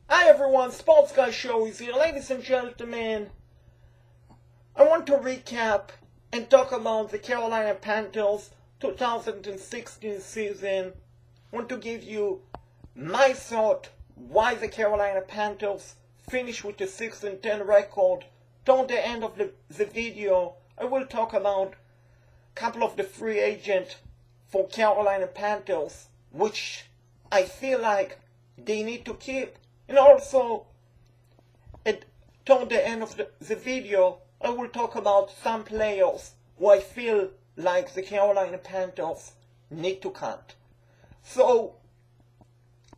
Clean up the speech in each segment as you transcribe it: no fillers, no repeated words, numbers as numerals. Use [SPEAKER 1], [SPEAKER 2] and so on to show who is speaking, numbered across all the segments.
[SPEAKER 1] Hi everyone, Sports Guy Show is here. Ladies and gentlemen, I want to recap and talk about the Carolina Panthers 2016 season. I want to give you my thought why the Carolina Panthers finished with a 6-10 record. Toward the end of the video, I will talk about a couple of the free agents for Carolina Panthers, which I feel like they need to keep. And also, toward the end of the video, I will talk about some players who I feel like the Carolina Panthers need to cut. So,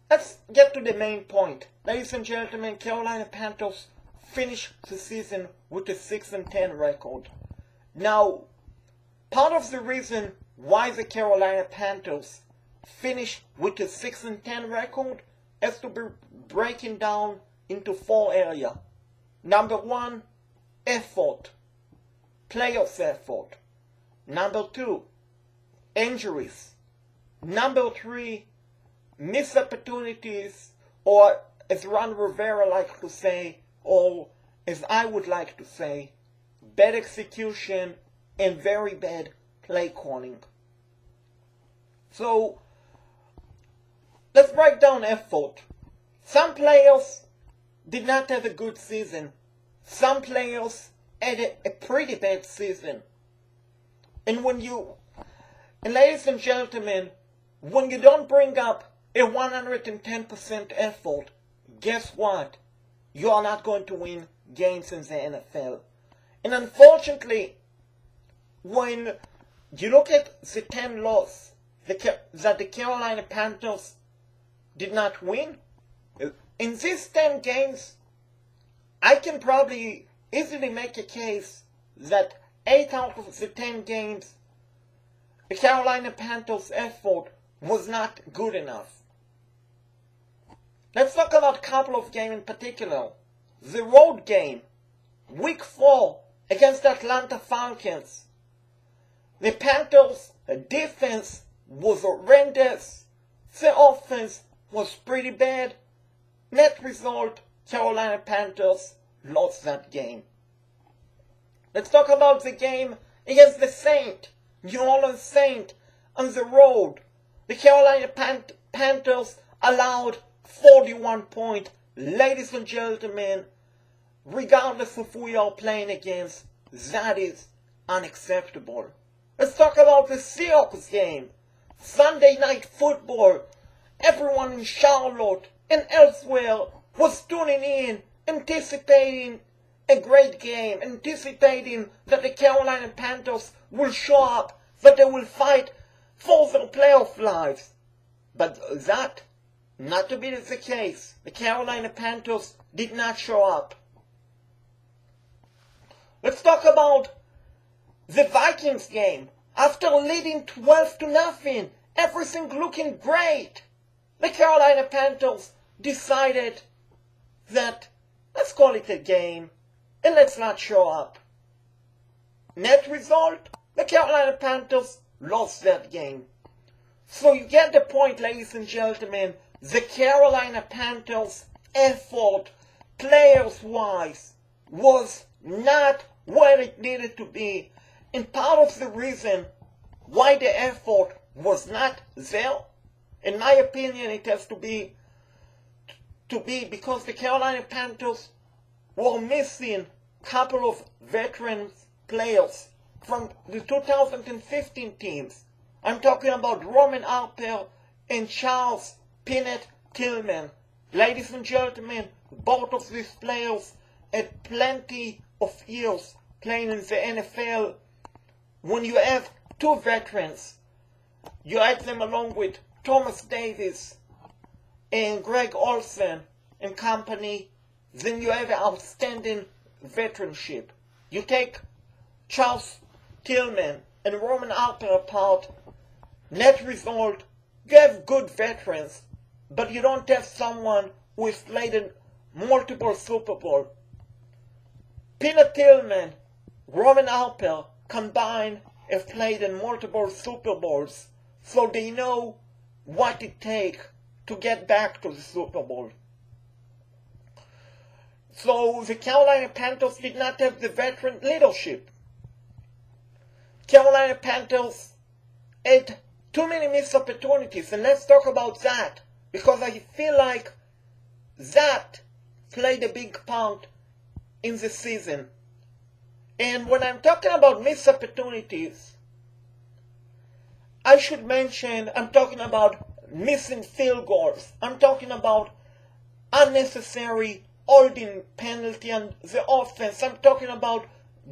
[SPEAKER 1] let's get to the main point. Ladies and gentlemen, Carolina Panthers finished the season with a 6-10 record. Now, part of the reason why the Carolina Panthers finished with a 6-10 record has to be breaking down into 4 areas. Number 1, effort. Playoffs effort. Number 2, injuries. Number 3, missed opportunities, or as Ron Rivera likes to say, or as I would like to say, bad execution and very bad play calling. So, let's break down effort. Some players did not have a good season. Some players had a pretty bad season. And ladies and gentlemen, when you don't bring up a 110% effort, guess what? You are not going to win games in the NFL. And unfortunately, when you look at the 10 losses that the Carolina Panthers did not win, in these 10 games, I can probably easily make a case that 8 out of the 10 games, the Carolina Panthers' effort was not good enough. Let's talk about a couple of games in particular. The road game, Week 4 against the Atlanta Falcons. The Panthers' defense was horrendous. The offense was pretty bad. Net result, Carolina Panthers lost that game. Let's talk about the game against the New Orleans Saints, on the road. The Carolina Panthers allowed 41 points. Ladies and gentlemen, regardless of who you are playing against, that is unacceptable. Let's talk about the Seahawks game. Sunday Night Football. Everyone in Charlotte and elsewhere was tuning in, anticipating a great game, anticipating that the Carolina Panthers will show up, that they will fight for their playoff lives. But that, not to be the case. The Carolina Panthers did not show up. Let's talk about the Vikings game. After leading 12-0, everything looking great, the Carolina Panthers decided that let's call it a game and let's not show up. Net result, the Carolina Panthers lost that game. So you get the point, ladies and gentlemen. The Carolina Panthers' effort, players-wise, was not where it needed to be. And part of the reason why the effort was not there, in my opinion, it has to be because the Carolina Panthers were missing a couple of veteran players from the 2015 teams. I'm talking about Roman Harper and Charles Pinnett Tillman. Ladies and gentlemen, both of these players had plenty of years playing in the NFL. When you have 2 veterans, you add them along with Thomas Davis and Greg Olsen and company, then you have outstanding veteranship. You take Charles Tillman and Roman Harper apart, net result, you have good veterans, but you don't have someone who has played in multiple Super Bowl. Peter Tillman, Roman Harper combined have played in multiple Super Bowls, so they know what it takes to get back to the Super Bowl. So the Carolina Panthers did not have the veteran leadership. Carolina Panthers had too many missed opportunities, and let's talk about that, because I feel like that played a big part in the season. And when I'm talking about missed opportunities, I should mention I'm talking about missing field goals. I'm talking about unnecessary holding penalty on the offense. I'm talking about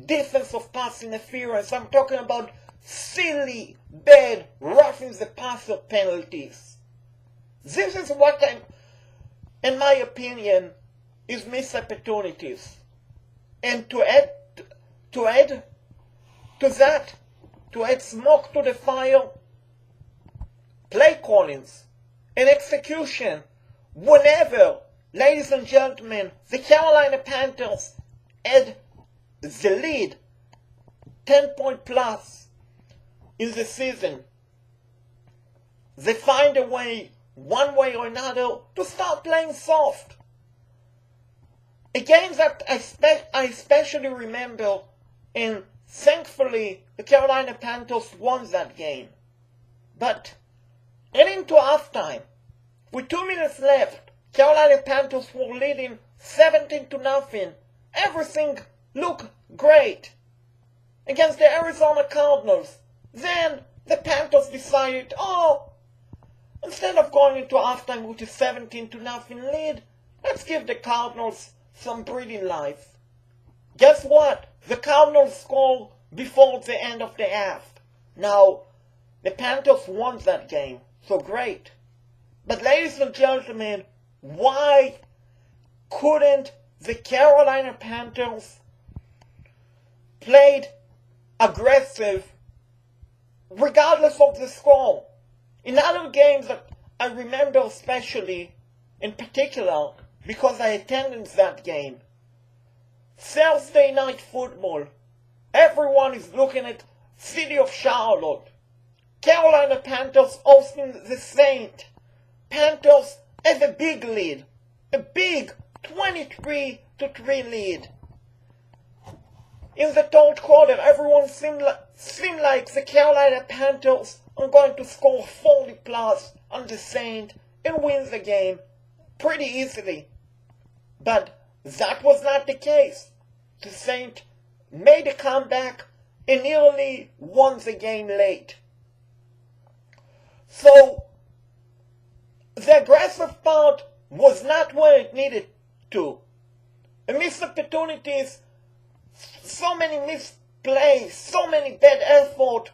[SPEAKER 1] defensive pass interference. I'm talking about silly, bad, roughing the passer penalties. This is what in my opinion, is missed opportunities. And to add to that, to add smoke to the fire, play callings and execution. Whenever, ladies and gentlemen, the Carolina Panthers had the lead, 10-point plus in the season, they find a way, one way or another, to start playing soft. A game that I especially remember, and thankfully the Carolina Panthers won that game. But heading to halftime, with 2 minutes left, Carolina Panthers were leading 17-0. Everything looked great against the Arizona Cardinals. Then the Panthers decided, instead of going into halftime with a 17-0 lead, let's give the Cardinals some breathing life. Guess what? The Cardinals scored before the end of the half. Now, the Panthers won that game, so great. But ladies and gentlemen, why couldn't the Carolina Panthers played aggressive regardless of the score? In other games that I remember especially, in particular, because I attended that game, Thursday night football, everyone is looking at City of Charlotte. Carolina Panthers hosting the Saints. Panthers have a big lead. A big 23-3 lead. In the third quarter, everyone seemed like the Carolina Panthers are going to score 40 plus on the Saints and win the game pretty easily. But that was not the case. The Saints made a comeback and nearly won the game late. So, the aggressive part was not where it needed to. Missed opportunities, so many missed plays, so many bad effort.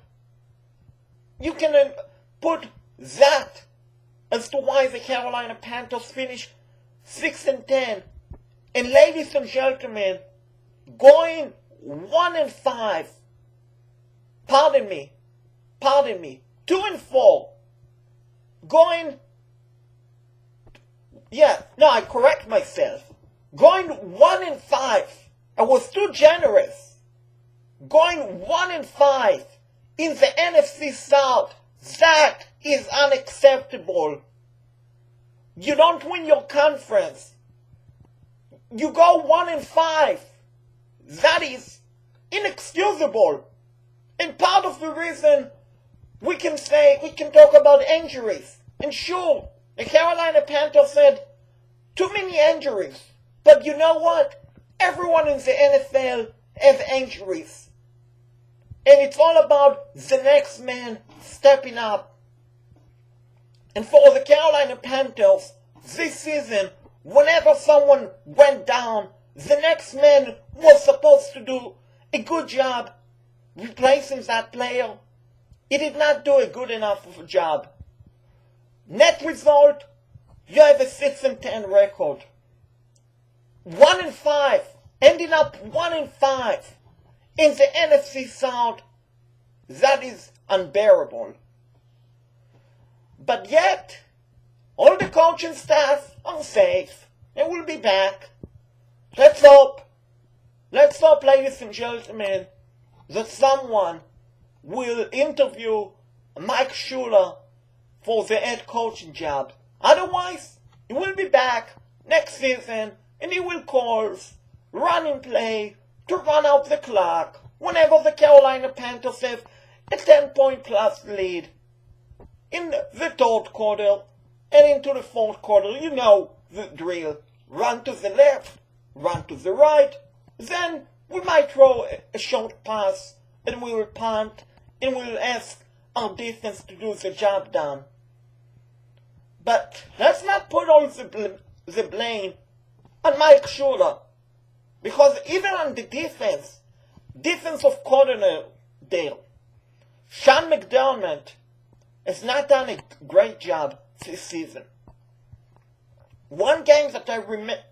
[SPEAKER 1] You can put that as to why the Carolina Panthers finished 6-10. And ladies and gentlemen, going 1-5, pardon me, 2-4, I correct myself. Going 1-5, I was too generous. Going 1-5 in the NFC South, that is unacceptable. You don't win your conference. You go 1-5. That is inexcusable. And part of the reason we can talk about injuries. And sure, the Carolina Panthers had too many injuries. But you know what? Everyone in the NFL has injuries. And it's all about the next man stepping up. And for the Carolina Panthers, this season, whenever someone went down, the next man was supposed to do a good job replacing that player. He did not do a good enough of a job. Net result, you have a 6-10 record. 1-5, ending up 1-5 in the NFC South. That is unbearable. But yet, all the coaching staff are safe. They will be back. Let's hope, ladies and gentlemen, that someone will interview Mike Shula for the head coaching job. Otherwise, he will be back next season and he will call running play to run out the clock whenever the Carolina Panthers have a 10-point plus lead in the third quarter and into the fourth quarter. You know the drill. Run to the left, run to the right, then we might throw a short pass and we will punt and we will ask our defense to do the job done. But let's not put all the blame on Mike Shula, because even on the defensive coordinator, Sean McDermott has not done a great job this season. One game that I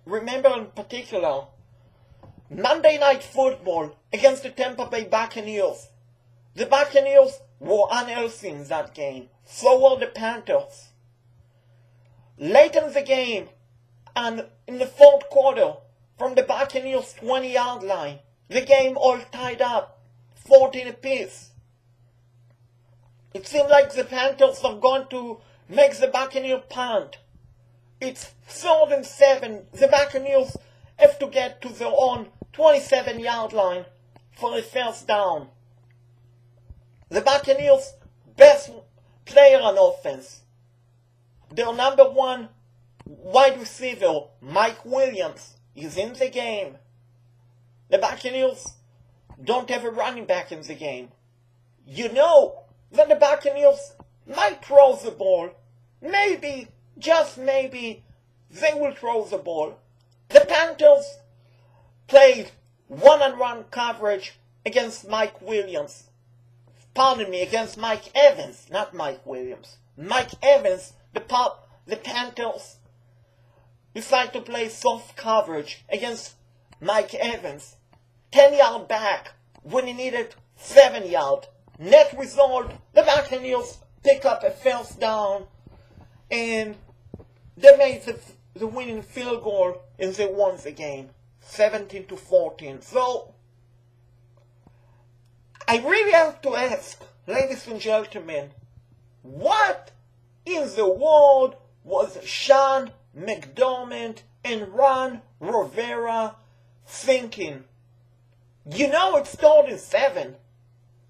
[SPEAKER 1] remember in particular, Monday Night Football against the Tampa Bay Buccaneers. The Buccaneers were unhealthy in that game. So were the Panthers. Late in the game, and in the fourth quarter, from the Buccaneers' 20-yard line, the game all tied up, 14 apiece. It seemed like the Panthers are going to make the Buccaneers punt. It's 3rd and 7. The Buccaneers have to get to their own 27-yard line for a first down. The Buccaneers' best player on offense, their number one wide receiver, Mike Williams, is in the game. The Buccaneers don't have a running back in the game. You know that the Buccaneers might throw the ball. Maybe, just maybe, they will throw the ball. The Panthers played one-on-one coverage against Mike Williams. Against Mike Evans, not Mike Williams. Mike Evans, the Panthers decided to play soft coverage against Mike Evans. 10-yard back when he needed 7 yards. Net result, the Buccaneers pick up a first down and they made the winning field goal and they won the game 17-14. So I really have to ask, ladies and gentlemen, what in the world was Sean McDermott and Ron Rivera thinking? You know it's 3rd and 7.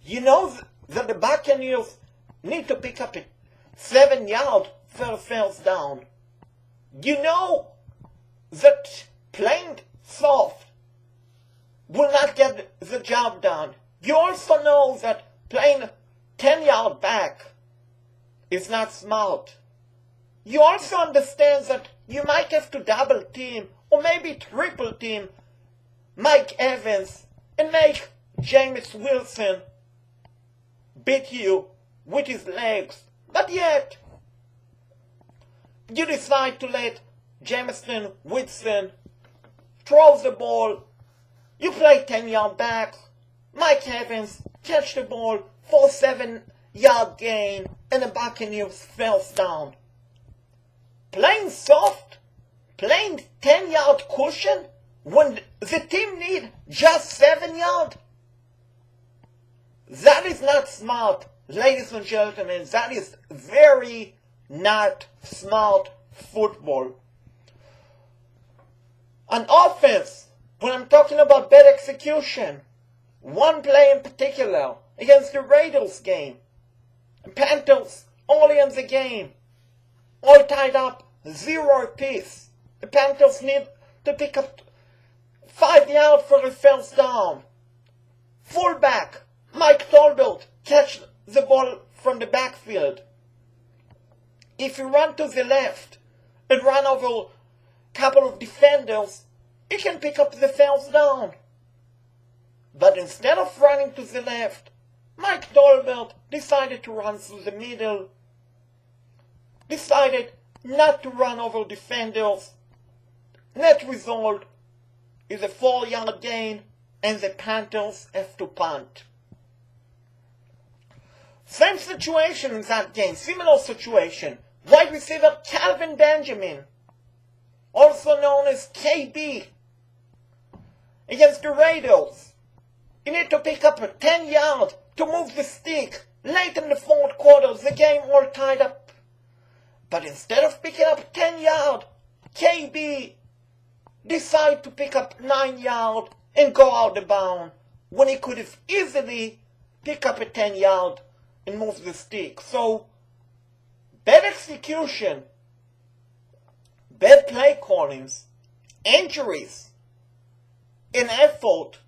[SPEAKER 1] You know that the Buccaneers need to pick up a 7 yard for a first down. You know that playing soft will not get the job done. You also know that playing 10-yard back is not smart. You also understand that you might have to double team or maybe triple team Mike Evans and make Jameis Wilson beat you with his legs. But yet, you decide to let Jameson Wilson throw the ball. You play 10-yard back. Mike Evans catch the ball for a 7-yard gain and the Buccaneers first down. Playing soft, playing 10-yard cushion when the team need just 7 yards. That is not smart, ladies and gentlemen. That is very not smart football. On offense, when I'm talking about bad execution, one play in particular against the Raiders game, Panthers early in the game, all tied up, 0 apiece. The Panthers need to pick up 5 yards for a first down. Fullback Mike Tolbert catch the ball from the backfield. If you run to the left and run over a couple of defenders, you can pick up the first down. But instead of running to the left, Mike Tolbert decided to run through the middle, decided not to run over defenders. Net result is a 4-yard gain and the Panthers have to punt. Same situation in that game, similar situation. Wide receiver Calvin Benjamin, also known as KB, against the Raiders. You need to pick up a 10 yard to move the stick. Late in the fourth quarter, the game all tied up. But instead of picking up 10 yard, KB decide to pick up 9 yards and go out the bound when he could have easily picked up a 10 yard and moved the stick. So, bad execution, bad play callings, injuries, and effort.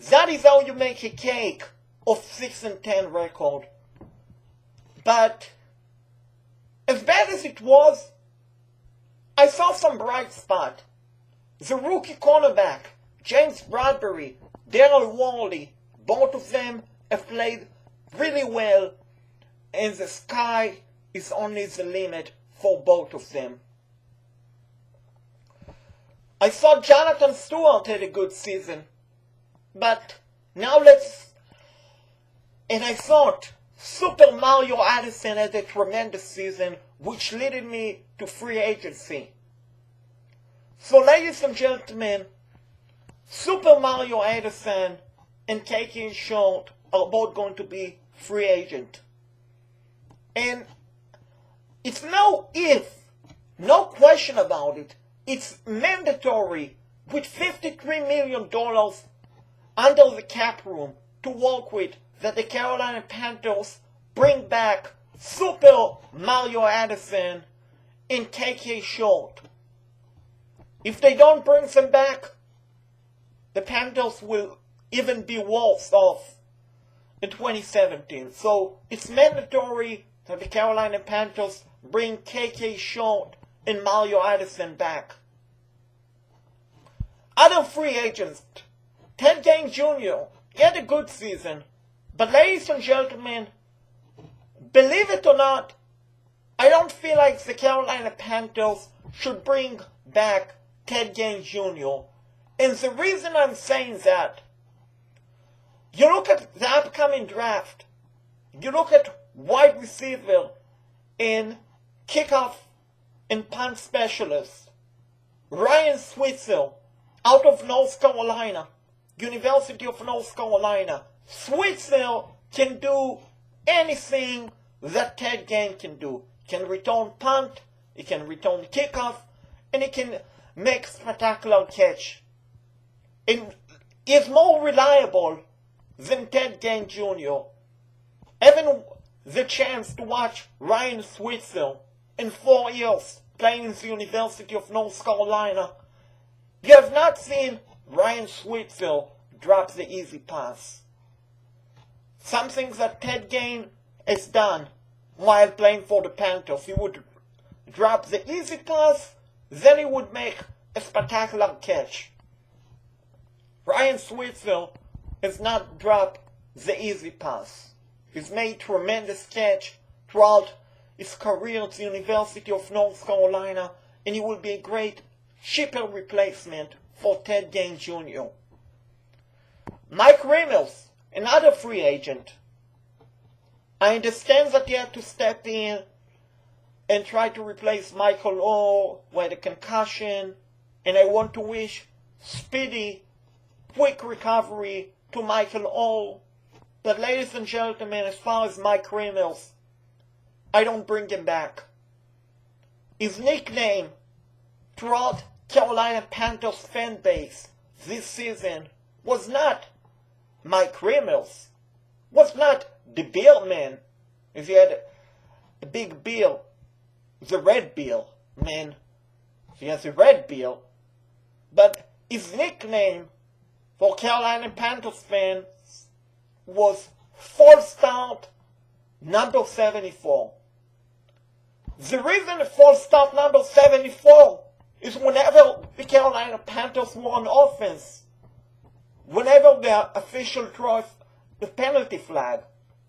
[SPEAKER 1] That is how you make a cake of 6-10 record. But as bad as it was, I saw some bright spot. The rookie cornerback, James Bradbury, Daryl Worley, both of them have played really well, and the sky is only the limit for both of them. I thought Jonathan Stewart had a good season, but now and I thought Super Mario Addison had a tremendous season, which led me to free agency. So ladies and gentlemen, Super Mario Addison and KK Short are both going to be free agent. And it's no if, no question about it. It's mandatory with $53 million under the cap room to work with that the Carolina Panthers bring back Super Mario Addison and KK Short. If they don't bring them back, the Panthers will even be worse off in 2017. So it's mandatory that the Carolina Panthers bring KK Short and Mario Addison back. Other free agents, Ted Ginn Jr., he had a good season. But ladies and gentlemen, believe it or not, I don't feel like the Carolina Panthers should bring back Ted Ginn Jr. And the reason I'm saying that, you look at the upcoming draft, you look at wide receiver and kickoff and punt specialist, Ryan Switzer, out of North Carolina, University of North Carolina. Switzer can do anything that Ted Ginn can do. He can return punt, he can return kickoff, and he can make spectacular catch. And is more reliable than Ted Ginn Jr. Having the chance to watch Ryan Switzer in 4 years playing in the University of North Carolina, you have not seen Ryan Switzer drop the easy pass. Something that Ted Ginn has done while playing for the Panthers. He would drop the easy pass, then he would make a spectacular catch. Ryan Switzer has not dropped the easy pass. He's made tremendous catch throughout his career at the University of North Carolina, and he will be a great, cheaper replacement for Ted Ginn Jr. Mike Reynolds, another free agent. I understand that he had to step in and try to replace Michael Orr with a concussion, and I want to wish speedy, quick recovery to Michael Orr. But ladies and gentlemen, as far as Mike Reynolds, I don't bring him back. His nickname throughout Carolina Panthers fan base this season was not Mike Reynolds, was not the Bill Man. If he had a big bill, the red bill man, he has a red bill. But his nickname for Carolina Panthers fans was false start number 74. The reason false start number 74 is whenever the Carolina Panthers were on offense, whenever the official throws the penalty flag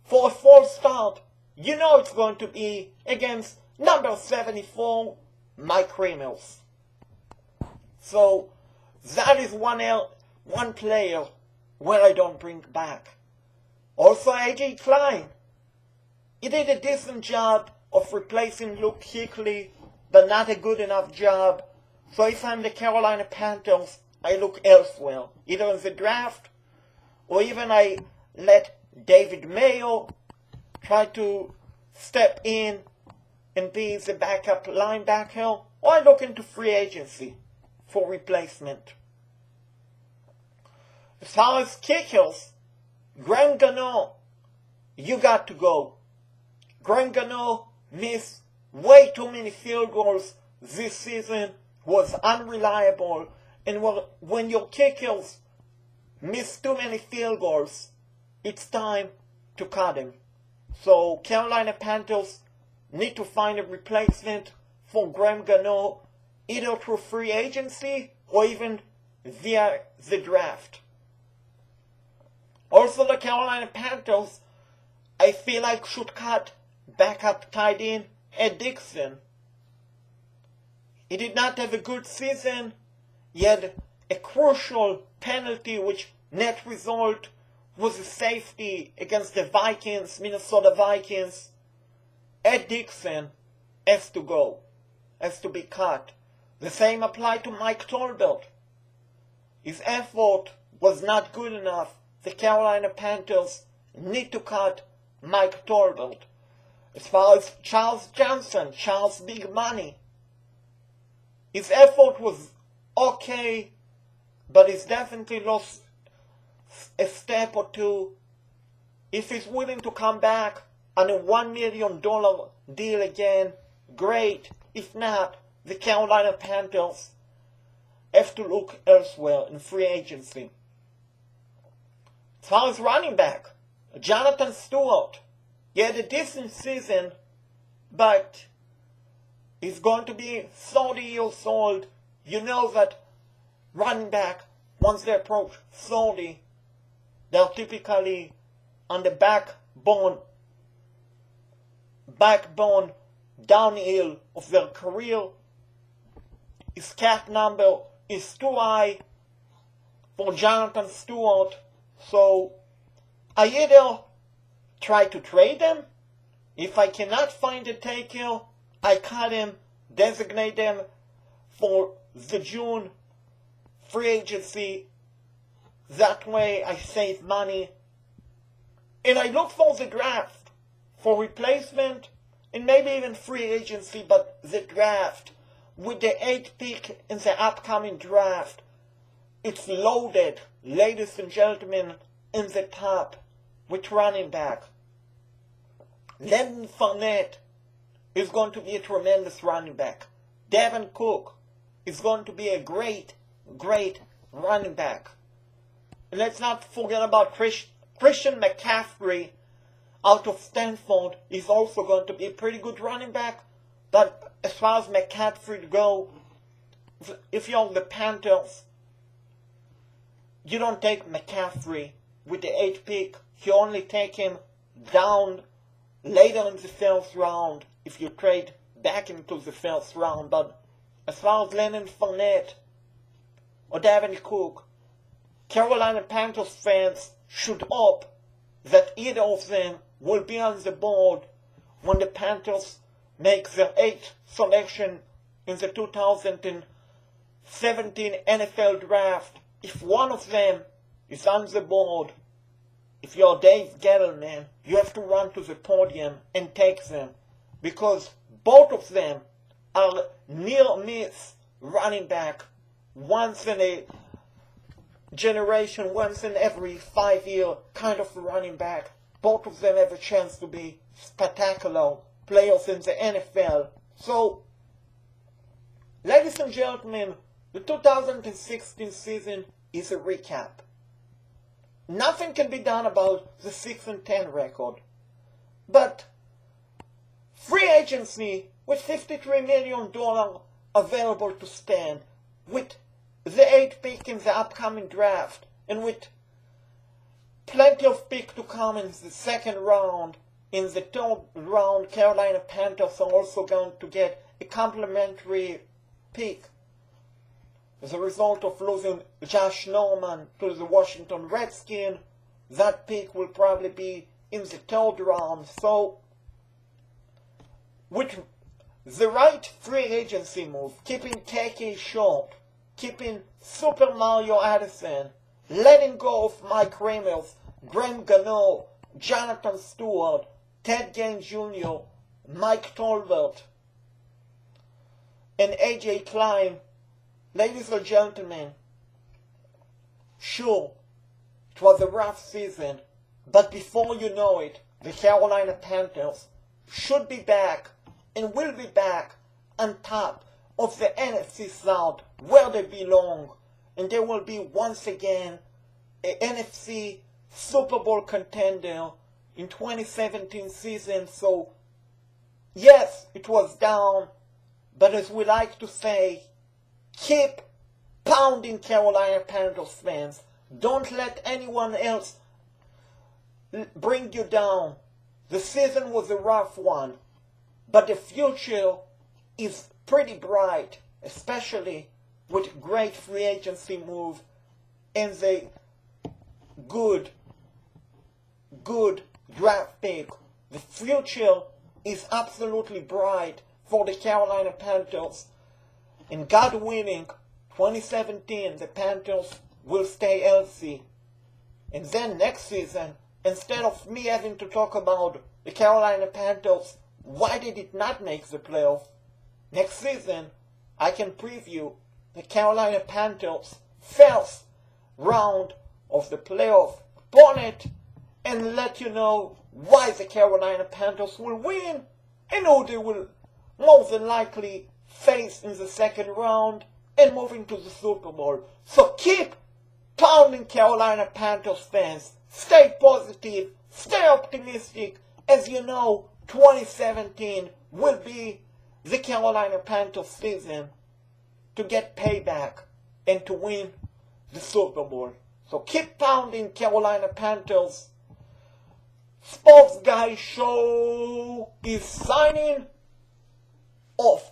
[SPEAKER 1] for a false start, you know it's going to be against number 74, Mike Reynolds. So that is one player where I don't bring back. Also AJ Klein. He did a decent job of replacing Luke Kuechly, but not a good enough job. So if I'm the Carolina Panthers, I look elsewhere. Either in the draft, or even I let David Mayo try to step in and be the backup linebacker, or I look into free agency for replacement. As far as kickers, Graham Gano, you got to go. Graham Gano missed way too many field goals this season, was unreliable, and when your kickers miss too many field goals, it's time to cut him. So Carolina Panthers need to find a replacement for Graham Gano, either through free agency or even via the draft. Also, the Carolina Panthers, I feel like, should cut backup tight end Ed Dixon. He did not have a good season. He had a crucial penalty, which net result was a safety against the Vikings, Minnesota Vikings. Ed Dixon has to go, has to be cut. The same applied to Mike Tolbert. His effort was not good enough. The Carolina Panthers need to cut Mike Tolbert. As far as Charles Johnson, Charles Big Money, his effort was okay, but he's definitely lost a step or two. If he's willing to come back on a $1 million deal again, great. If not, the Carolina Panthers have to look elsewhere in free agency. As far as running back, Jonathan Stewart, he had a decent season, but he's going to be 30 years old. You know that running back, once they approach 30, they're typically on the backbone downhill of their career. His cap number is too high for Jonathan Stewart, so I either try to trade him. If I cannot find a taker, I cut him, designate them for the June free agency. That way I save money. And I look for the draft for replacement and maybe even free agency, but the draft with the 8th pick in the upcoming draft, it's loaded, ladies and gentlemen, in the top with running back. Landon Fournette is going to be a tremendous running back. Devin Cook is going to be a great, great running back. And let's not forget about Christian McCaffrey out of Stanford. He's also going to be a pretty good running back. But as far as McCaffrey goes, if you're the Panthers, you don't take McCaffrey with the 8th pick. You only take him down later in the first round if you trade back into the first round. But as far as Landon Fournette or Devin Cook, Carolina Panthers fans should hope that either of them will be on the board when the Panthers make their 8th selection in the 2017 NFL Draft. If one of them is on the board, if you're Dave Gettleman, you have to run to the podium and take them, because both of them are near-miss running back, once in a generation, once in every 5-year kind of running back. Both of them have a chance to be spectacular players in the NFL. So, ladies and gentlemen, the 2016 season is a recap. Nothing can be done about the 6-10 record. But free agency with $53 million available to spend, with the 8th pick in the upcoming draft, and with plenty of pick to come in the 2nd round, in the 3rd round, Carolina Panthers are also going to get a complimentary pick as a result of losing Josh Norman to the Washington Redskins. That pick will probably be in the 3rd round. So, with the right free agency move, keeping KK short, keeping Super Mario Addison, letting go of Mike Reimers, Graham Gano, Jonathan Stewart, Ted Ginn Jr., Mike Tolbert, and AJ Klein, Ladies and gentlemen, sure, it was a rough season, but before you know it, the Carolina Panthers should be back and will be back on top of the NFC South where they belong, and they will be once again an NFC Super Bowl contender in 2017 season. So yes, it was down, but as we like to say, keep pounding, Carolina Panthers fans. Don't let anyone else bring you down. The season was a rough one, but the future is pretty bright, especially with great free agency move and the good draft pick. The future is absolutely bright for the Carolina Panthers. And God willing, 2017, the Panthers will stay healthy. And then next season, instead of me having to talk about the Carolina Panthers, why did it not make the playoffs? Next season, I can preview the Carolina Panthers' first round of the playoff opponent and let you know why the Carolina Panthers will win and who they will most likely face in the second round and move into the Super Bowl. So keep pounding, Carolina Panthers fans. Stay positive, stay optimistic. As you know, 2017 will be the Carolina Panthers season to get payback and to win the Super Bowl. So keep pounding, Carolina Panthers. Sports Guy Show is signing off.